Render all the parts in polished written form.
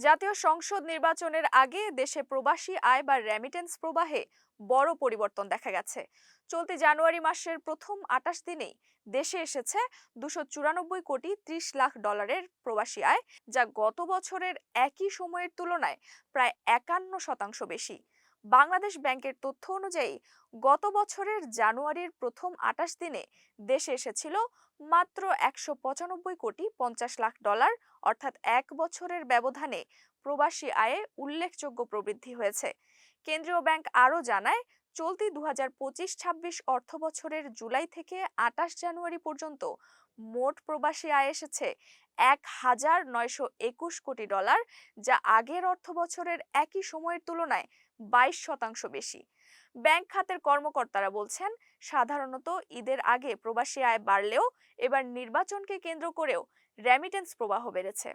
জাতীয় সংসদ নির্বাচনের আগে দেশে প্রবাসী আয় বা রেমিটেন্স প্রবাহে বড় পরিবর্তন দেখা গেছে। চলতি জানুয়ারি মাসের প্রথম 28 দিনেই দেশে এসেছে 294 কোটি 30 লাখ ডলারের প্রবাসী আয়, যা গত বছরের একই সময়ের তুলনায় প্রায় 51% বেশি। বাংলাদেশ ব্যাংকের তথ্য অনুযায়ী গত বছরের জানুয়ারির প্রথম 28 দিনে দেশে এসেছিল মাত্র 195 কোটি 50 লাখ ডলার, অর্থাৎ এক বছরের ব্যবধানে প্রবাসী আয়ে উল্লেখযোগ্য প্রবৃদ্ধি হয়েছে। কেন্দ্রীয় ব্যাংক আরও জানায়, চলতি 2025-26 অর্থবছরের জুলাই থেকে 28 জানুয়ারি পর্যন্ত মোট প্রবাসী আয় এসেছে 1,921 কোটি ডলার, যা আগের অর্থবছরের একই সময়ের তুলনায় 22% বেশি। ব্যাংক খাতের কর্মকর্তারা বলছেন, সাধারণত ঈদের আগে প্রবাসী আয় বাড়লেও এবার নির্বাচনকে কেন্দ্র করেও রেমিটেন্স প্রবাহ বেড়েছে।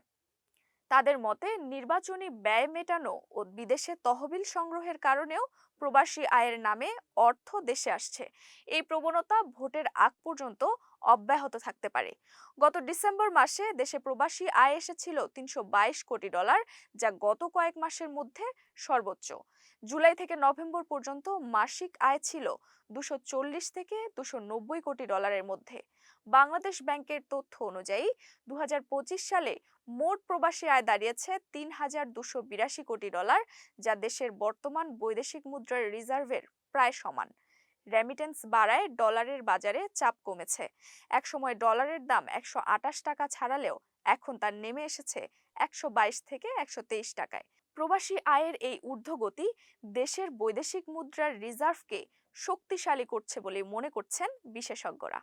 তাদের মতে, নির্বাচনী ব্যয় মেটানো ও বিদেশে তহবিল সংগ্রহের কারণেও প্রবাসী আয়ের নামে অর্থ দেশে আসছে। এই প্রবণতা ভোটের আগ পর্যন্ত অব্যাহত থাকতে পারে। গত ডিসেম্বর মাসে দেশে প্রবাসী আয় এসেছিল 322 কোটি ডলার, যা গত কয়েক মাসের মধ্যে সর্বোচ্চ। জুলাই থেকে নভেম্বর পর্যন্ত মাসিক আয় ছিল 240 থেকে 290 কোটি ডলারের মধ্যে। বাংলাদেশ ব্যাংকের তথ্য অনুযায়ী 2025 সালে মোট প্রবাসী আয় দাঁড়িয়েছে 3,282 কোটি ডলার, যা দেশের বর্তমান বৈদেশিক মুদ্রার রিজার্ভের প্রায় সমান। রেমিটেন্স বাড়ায় ডলারের বাজারে চাপ কমেছে। একসময় ডলারের দাম 128 টাকা ছাড়ালেও এখন তা নেমে এসেছে 122 থেকে 123 টাকায়। প্রবাসী আয়ের এই ঊর্ধ্বগতি দেশের বৈদেশিক মুদ্রার রিজার্ভকে শক্তিশালী করছে বলে মনে করছেন বিশেষজ্ঞরা।